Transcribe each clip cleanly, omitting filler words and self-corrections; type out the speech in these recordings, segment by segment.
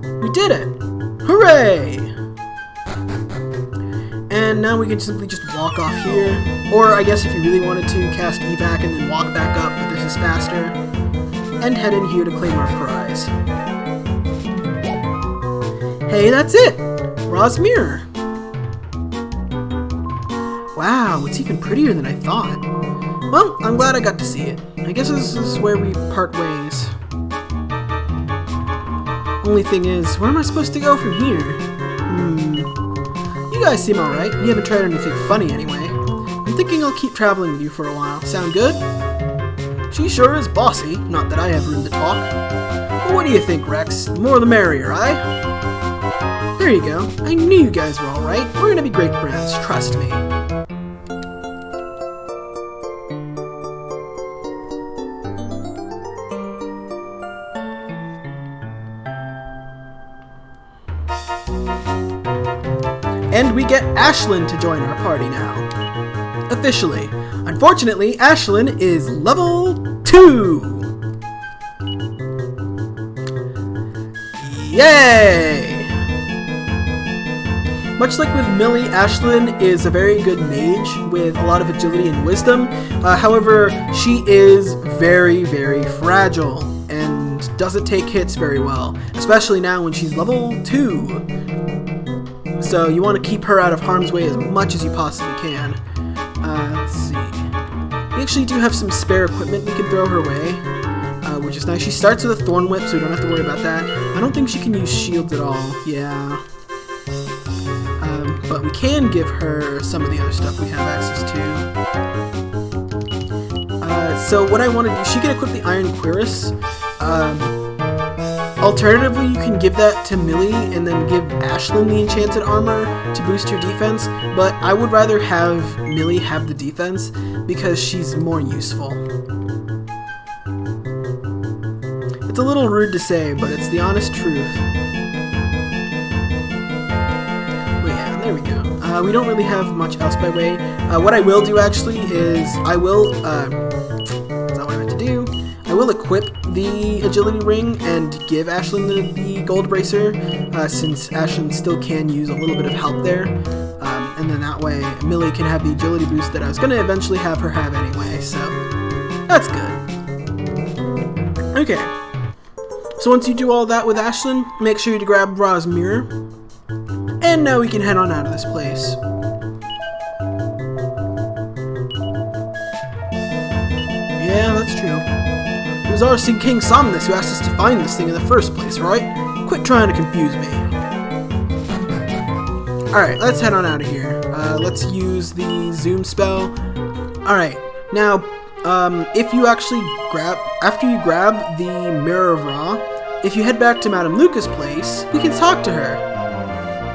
We did it! Hooray! And now we can simply just walk off here. Or I guess if you really wanted to, cast evac and then walk back up, but this is faster. And head in here to claim our prize. Hey, that's it! Ra's mirror! Wow, it's even prettier than I thought. Well, I'm glad I got to see it. I guess this is where we part ways. Only thing is, where am I supposed to go from here? You guys seem alright. You haven't tried anything funny anyway. I'm thinking I'll keep traveling with you for a while. Sound good? She sure is bossy. Not that I have room to talk. But what do you think, Rex? The more the merrier, eh? There you go. I knew you guys were alright. We're gonna be great friends. Trust me. And we get Ashlyn to join our party now. Officially. Unfortunately, Ashlyn is level 2! Yay! Much like with Millie, Ashlyn is a very good mage with a lot of agility and wisdom. However, she is very, very fragile and doesn't take hits very well, especially now when she's level 2. So you want to keep her out of harm's way as much as you possibly can. Let's see. We actually do have some spare equipment we can throw her way, which is nice. She starts with a thorn whip, so we don't have to worry about that. I don't think she can use shields at all. Yeah. But we can give her some of the other stuff we have access to. So what I want to do, she can equip the Iron Cuirass. Alternatively, you can give that to Millie and then give Ashlyn the enchanted armor to boost her defense, but I would rather have Millie have the defense because she's more useful. It's a little rude to say, but it's the honest truth. But yeah, there we go. We don't really have much else by way. What I will do actually is I will, that's not what I meant to do. I will equip the agility ring and give Ashlyn the gold bracer, since Ashlyn still can use a little bit of help there. And then that way Millie can have the agility boost that I was going to eventually have her have anyway, so that's good. Okay, so once you do all that with Ashlyn, make sure to grab Ra's mirror. And now we can head on out of this place. Yeah, that's true. It was our King of Somnia who asked us to find this thing in the first place, right? Quit trying to confuse me. Alright, let's head on out of here. Let's use the zoom spell. Alright, now, if you actually after you grab the Mirror of Ra, if you head back to Madame Luca's place, we can talk to her.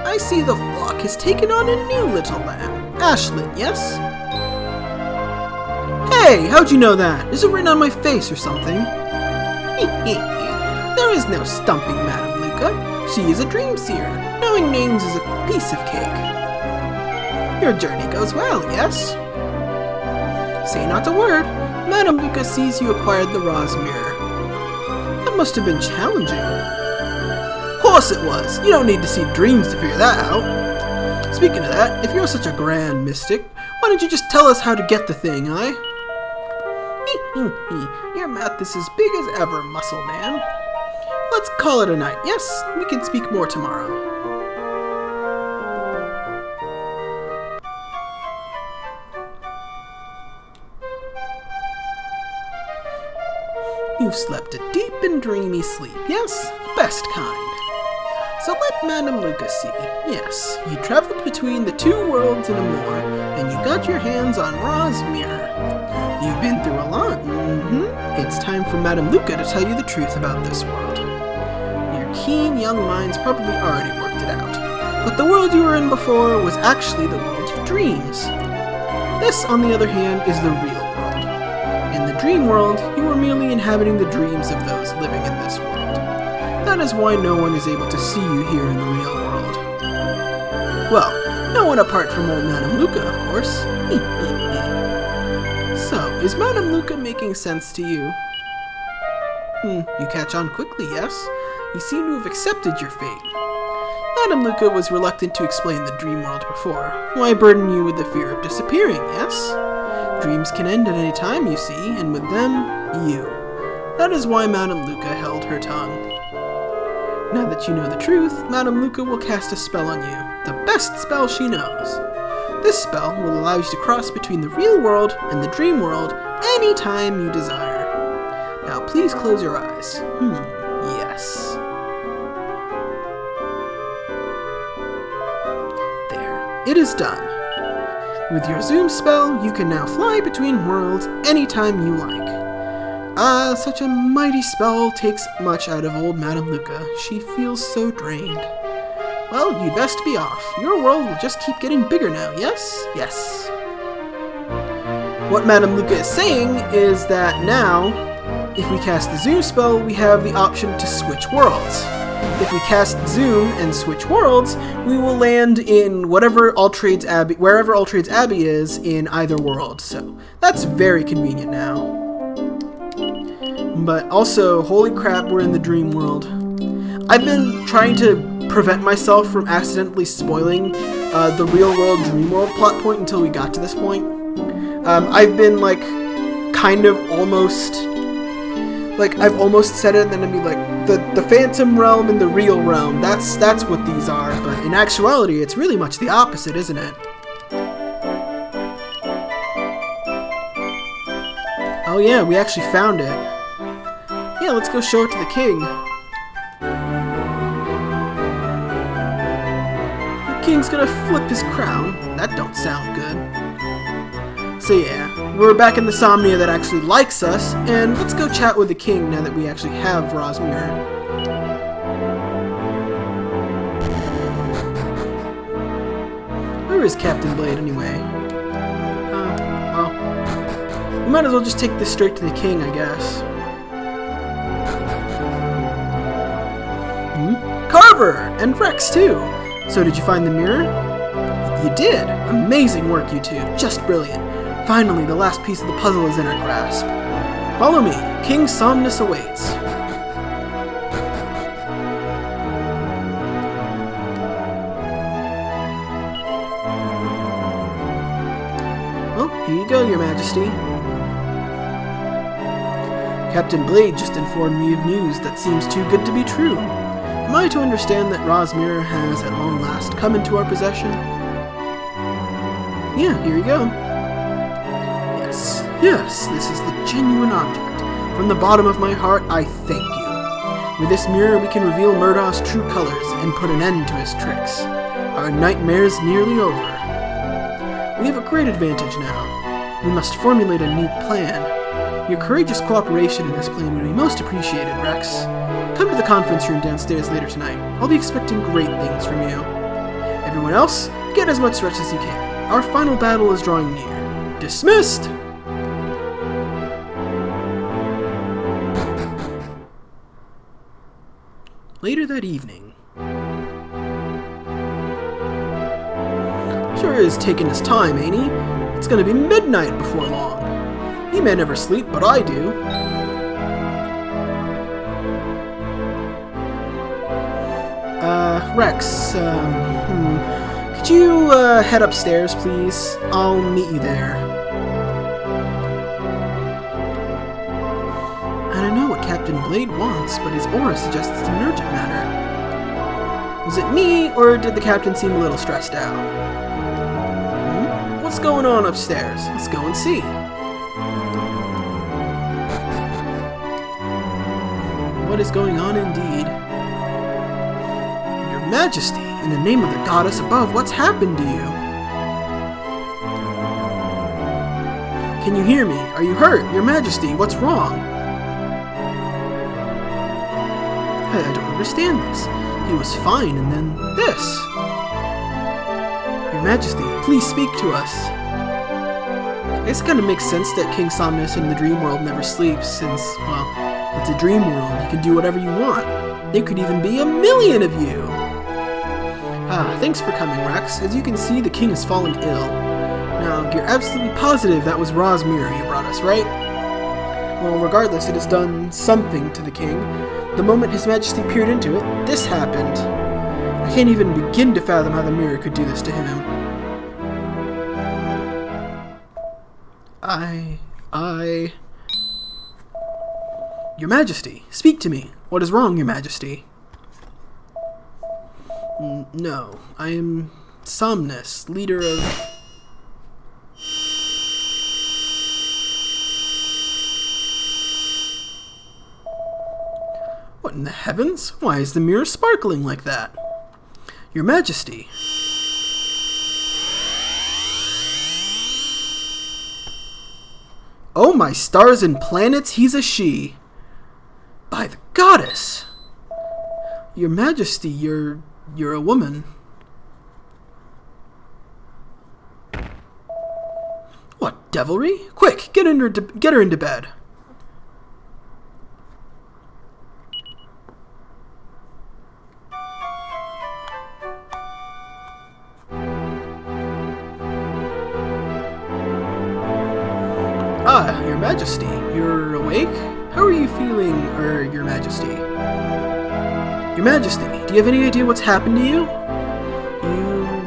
I see the flock has taken on a new little lamb. Ashlyn, yes? Hey, how'd you know that? Is it written on my face or something? There is no stumping Madame Luca. She is a dream seer. Knowing names is a piece of cake. Your journey goes well, yes? Say not a word. Madame Luca sees you acquired the Ra's mirror. That must have been challenging. Of course it was. You don't need to see dreams to figure that out. Speaking of that, if you're such a grand mystic, why don't you just tell us how to get the thing, eh? Your mouth is as big as ever, muscle man. Let's call it a night. Yes, we can speak more tomorrow. You've slept a deep and dreamy sleep. Yes, the best kind. So let Madame Luca see. Yes, you traveled between the two worlds and more, and you got your hands on Ra's mirror. You've been through a lot. It's time for Madame Luca to tell you the truth about this world. Your keen young mind's probably already worked it out. But the world you were in before was actually the world of dreams. This, on the other hand, is the real world. In the dream world, you were merely inhabiting the dreams of those living in this world. That is why no one is able to see you here in the real world. Well, no one apart from old Madame Luca, of course. So, is Madame Luca making sense to you? You catch on quickly, yes? You seem to have accepted your fate. Madame Luca was reluctant to explain the dream world before. Why burden you with the fear of disappearing, yes? Dreams can end at any time, you see, and with them, you. That is why Madame Luca held her tongue. Now that you know the truth, Madame Luca will cast a spell on you, the best spell she knows. This spell will allow you to cross between the real world and the dream world anytime you desire. Now please close your eyes. Yes. There, it is done. With your zoom spell, you can now fly between worlds anytime you like. Such a mighty spell takes much out of old Madame Luca. She feels so drained. Well, you'd best be off. Your world will just keep getting bigger now, yes? Yes. What Madame Luca is saying is that now, if we cast the zoom spell, we have the option to switch worlds. If we cast zoom and switch worlds, we will land in wherever Alltrades Abbey is in either world. So that's very convenient now. But also, holy crap, we're in the dream world. I've been trying to prevent myself from accidentally spoiling the real world dream world plot point until we got to this point. I've been like kind of almost like I've almost said it, and then I'd be like the phantom realm and the real realm. That's what these are. But in actuality, it's really much the opposite, isn't it? Oh yeah, we actually found it. Yeah, let's go show it to the king. The king's gonna flip his crown. That don't sound good. So yeah, we're back in the Somnia that actually likes us, and let's go chat with the king now that we actually have Rosmir. Where is Captain Blade anyway? Well, we might as well just take this straight to the king, I guess. Carver! And Rex, too! So did you find the mirror? You did! Amazing work, you two. Just brilliant. Finally, the last piece of the puzzle is in our grasp. Follow me. King Somnia awaits. Well, here you go, Your Majesty. Captain Blade just informed me of news that seems too good to be true. Am I to understand that Rosmir has at long last come into our possession? Yeah, here you go. Yes, this is the genuine object. From the bottom of my heart, I thank you. With this mirror, we can reveal Murdoch's true colors and put an end to his tricks. Our nightmare's nearly over. We have a great advantage now. We must formulate a new plan. Your courageous cooperation in this plan would be most appreciated, Rex. Come to the conference room downstairs later tonight. I'll be expecting great things from you. Everyone else, get as much rest as you can. Our final battle is drawing near. Dismissed! Later that evening. Sure is taking his time, ain't he? It's gonna be midnight before long. He may never sleep, but I do. Rex, could you, head upstairs, please? I'll meet you there. I don't know what Captain Blade wants, but his aura suggests it's an urgent matter. Was it me, or did the captain seem a little stressed out? What's going on upstairs? Let's go and see. What is going on indeed? Your Majesty, in the name of the goddess above, what's happened to you? Can you hear me? Are you hurt? Your Majesty, what's wrong? I don't understand this. He was fine, and then this. Your Majesty, please speak to us. I guess it kind of makes sense that King Somnia in the dream world never sleeps, since, well, it's a dream world. You can do whatever you want. There could even be 1,000,000 of you. Thanks for coming, Rex. As you can see, the king has fallen ill. Now, you're absolutely positive that was Rosmir you brought us, right? Well, regardless, it has done something to the king. The moment His Majesty peered into it, this happened. I can't even begin to fathom how the mirror could do this to him. Your Majesty, speak to me. What is wrong, Your Majesty? No, I am Somnus, leader of... What in the heavens? Why is the mirror sparkling like that? Your Majesty. Oh my stars and planets, he's a she. By the goddess! Your Majesty, you're a woman. What devilry? Quick, get her into bed. Ah, Your Majesty, you're awake? How are you feeling, Your Majesty? Your Majesty, do you have any idea what's happened to you?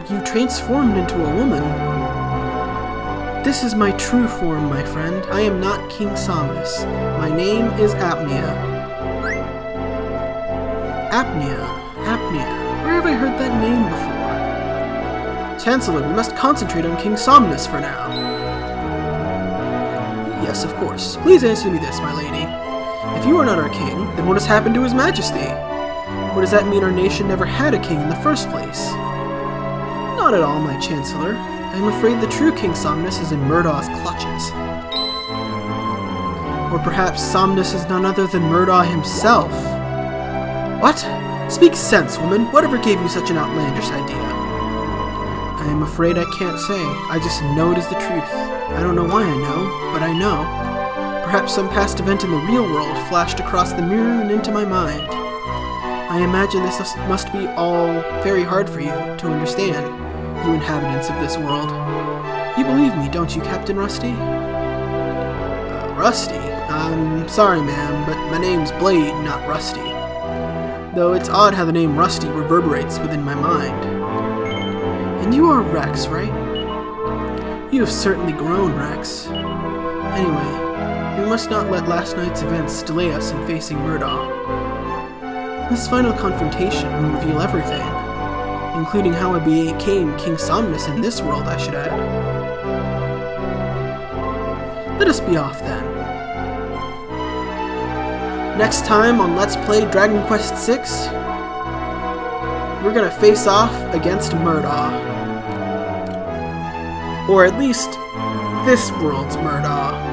You transformed into a woman. This is my true form, my friend. I am not King Somnus. My name is Apnea. Apnea. Where have I heard that name before? Chancellor, we must concentrate on King Somnus for now. Yes, of course. Please answer me this, my lady. If you are not our king, then what has happened to His Majesty? Or does that mean our nation never had a king in the first place? Not at all, my Chancellor. I am afraid the true King Somnus is in Murdaw's clutches. Or perhaps Somnus is none other than Murdaw himself. What? Speak sense, woman. Whatever gave you such an outlandish idea? I am afraid I can't say. I just know it is the truth. I don't know why I know, but I know. Perhaps some past event in the real world flashed across the mirror and into my mind. I imagine this must be all very hard for you to understand, you inhabitants of this world. You believe me, don't you, Captain Rusty? Rusty? I'm sorry, ma'am, but my name's Blade, not Rusty. Though it's odd how the name Rusty reverberates within my mind. And you are Rex, right? You have certainly grown, Rex. Anyway, we must not let last night's events delay us in facing Murdaugh. This final confrontation will reveal everything, including how I became King Somnus in this world, I should add. Let us be off then. Next time on Let's Play Dragon Quest VI, we're gonna face off against Murdaugh. Or at least, this world's Murdaugh.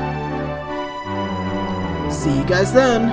See you guys then!